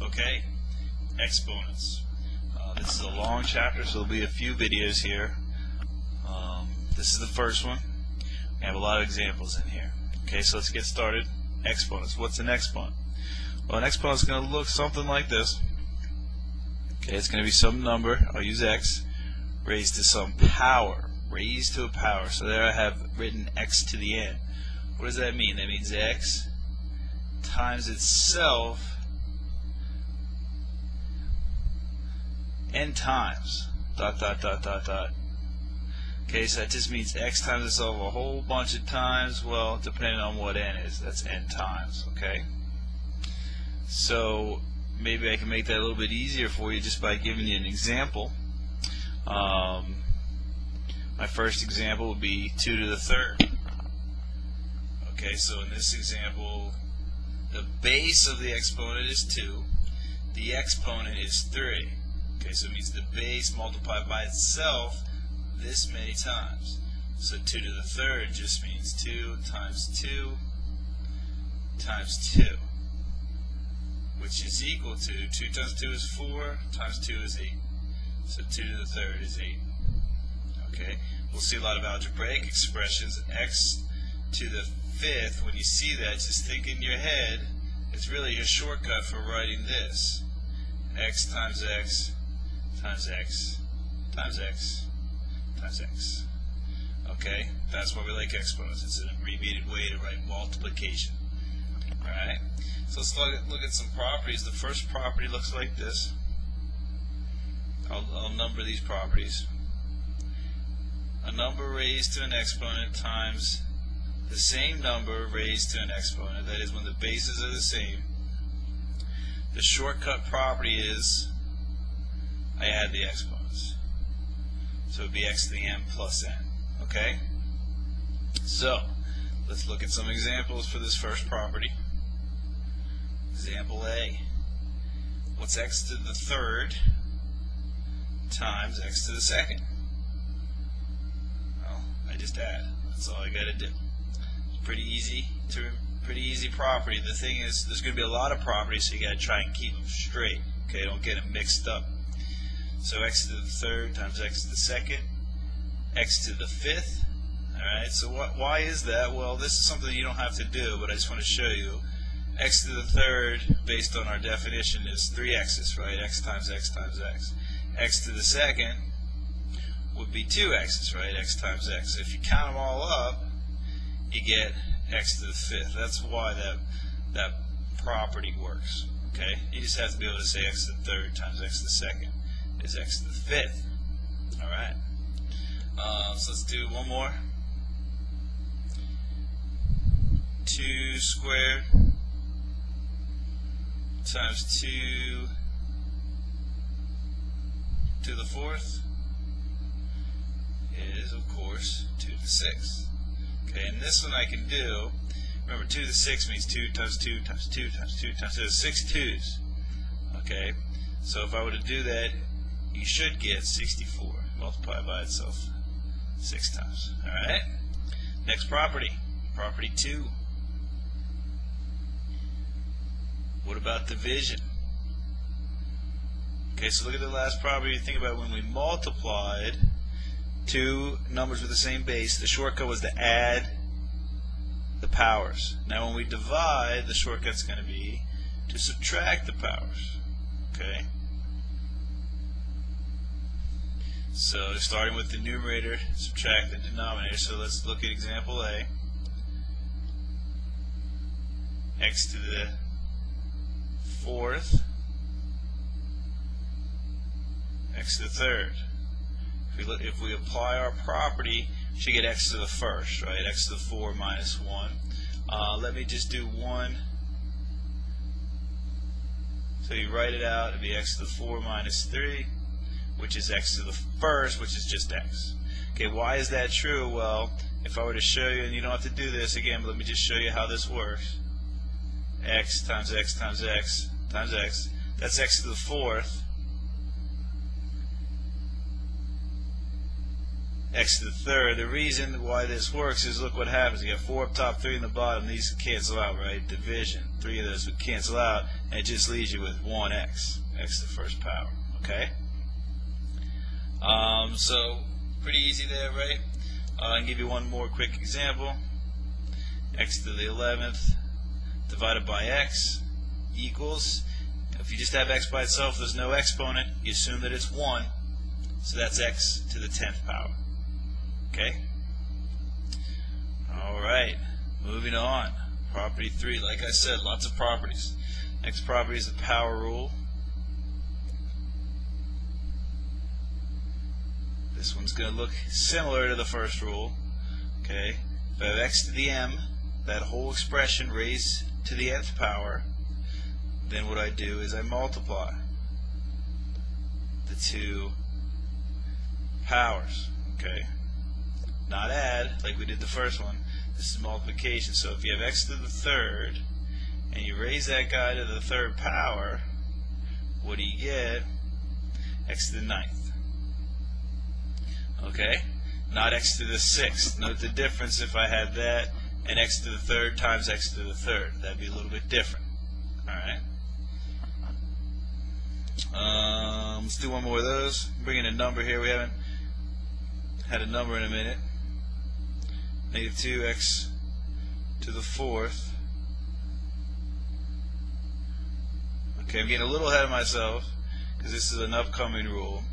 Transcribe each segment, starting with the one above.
Okay, exponents. This is a long chapter, so there'll be a few videos here. This is the first one. We have a lot of examples in here. Okay, so let's get started. Exponents. What's an exponent? Well, an exponent is going to look something like this. Okay, it's going to be some number, I'll use x, raised to some power. Raised to a power. So there I have written x to the n. What does that mean? That means x times itself n times dot dot dot dot dot. Okay, so that just means x times itself a whole bunch of times. Well, depending on what n is, that's n times. Okay, so maybe I can make that a little bit easier for you just by giving you an example. My first example would be 2 to the third. Okay, so in this example, the base of the exponent is 2, the exponent is 3. Okay, so it means the base multiplied by itself this many times. So 2 to the third just means 2 times 2 times 2, which is equal to 2 times 2 is 4 times 2 is 8. So 2 to the third is 8. Okay, we'll see a lot of algebraic expressions. X to the fifth, when you see that, just think in your head, it's really a shortcut for writing this. X times x times x times x times x. Okay, that's why we like exponents. It's an abbreviated way to write multiplication. Alright, so let's look at some properties. The first property looks like this. I'll number these properties. A number raised to an exponent times the same number raised to an exponent, that is when the bases are the same. The shortcut property is I add the exponents. So it would be x to the n plus n. Okay? So, let's look at some examples for this first property. Example A. What's x to the third times x to the second? Well, I just add. That's all I got to do. It's pretty easy property. The thing is, there's going to be a lot of properties, so you got to try and keep them straight. Okay, don't get them mixed up. So x to the third times x to the second, x to the fifth. Alright, so why is that? Well, this is something you don't have to do, but I just want to show you. X to the third, based on our definition, is 3x's, right? X times x times x. X to the second would be 2x's, right? X times x. So if you count them all up, you get x to the fifth. That's why that property works. Okay, you just have to be able to say x to the third times x to the second is x to the fifth. All right. So let's do one more. 2 squared times 2 to the fourth is, of course, 2 to the sixth. Okay, and this one I can do. Remember, 2 to the 6 means 2 times 2 times 2 times 2 times 2. There's 6 2's. Okay, so if I were to do that, you should get 64 multiplied by itself 6 times. Alright? Next property. Property 2. What about division? Okay, so look at the last property. Think about when we multiplied two numbers with the same base, the shortcut was to add the powers. Now when we divide, the shortcut's going to be to subtract the powers. Okay? So starting with the numerator, subtract the denominator. So let's look at example A. X to the fourth, x to the third. If we apply our property, we should get x to the first, right? X to the 4 minus 1. Let me just do 1. So you write it out, it'd be x to the 4 minus 3, which is x to the first, which is just x. Okay, why is that true? Well, if I were to show you, and you don't have to do this again, but let me just show you how this works. X times x times x times x, that's x to the fourth. x to the third. The reason why this works is look what happens. You got 4 up top, 3 in the bottom. These cancel out, right? Division. 3 of those would cancel out, and it just leaves you with 1x, x to the first power. Okay? So pretty easy there, right? I can give you one more quick example. X to the 11th divided by x equals, if you just have x by itself, there's no exponent, you assume that it's 1, so that's x to the 10th power. Okay? Alright, moving on. Property 3, like I said, lots of properties. Next property is the power rule. This one's going to look similar to the first rule. Okay, if I have x to the m, that whole expression raised to the nth power, then what I do is I multiply the two powers. Okay, not add like we did the first one. This is multiplication. So if you have x to the third and you raise that guy to the third power, what do you get? X to the ninth. Okay, not x to the sixth. Note the difference if I had that and x to the third times x to the third. That'd be a little bit different. Alright. Let's do one more of those. Bring in a number here. We haven't had a number in a minute. Negative 2x to the fourth. Okay, I'm getting a little ahead of myself because this is an upcoming rule.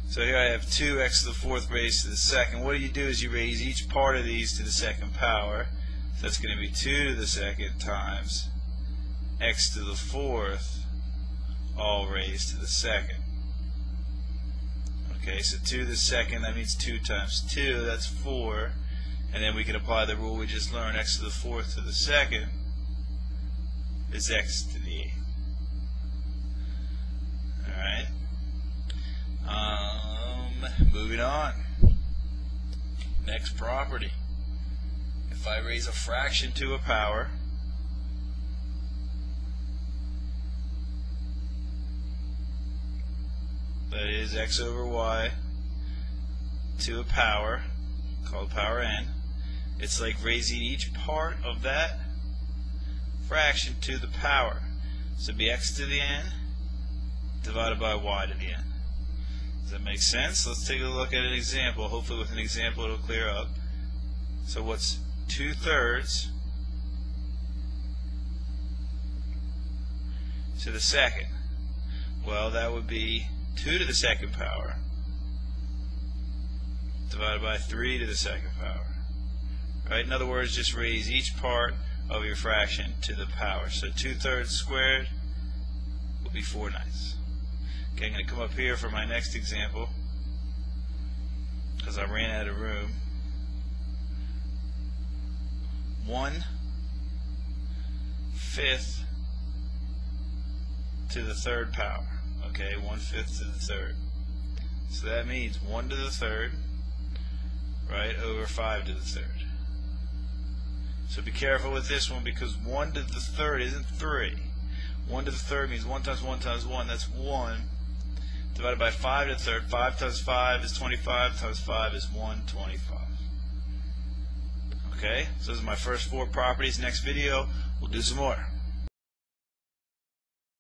So here I have 2x to the fourth raised to the second. What you do is you raise each part of these to the second power. So that's going to be 2 to the second times x to the fourth, all raised to the second. Okay, so 2 to the second, that means 2 times 2, that's 4. And then we can apply the rule we just learned, x to the fourth to the second is x to the eighth. Alright. Moving on. Next property. If I raise a fraction to a power, that is x over y to a power called power n, it's like raising each part of that fraction to the power. So it'd be x to the n divided by y to the n. Does that make sense? Let's take a look at an example. Hopefully with an example it'll clear up. So what's 2/3 to the second? Well, that would be 2 to the second power divided by 3 to the second power. Right? In other words, just raise each part of your fraction to the power. So 2/3 squared will be 4/9. Okay, I'm going to come up here for my next example because I ran out of room. 1/5 to the third power. Okay, 1/5 to the third. So that means 1 to the third, right, over 5 to the third. So be careful with this one because 1 to the third isn't 3. 1 to the third means 1 times 1 times 1, that's 1. Divided by 5 to the third. 5 times 5 is 25 times 5 is 125. Okay, so those are my first 4 properties. Next video, we'll do some more.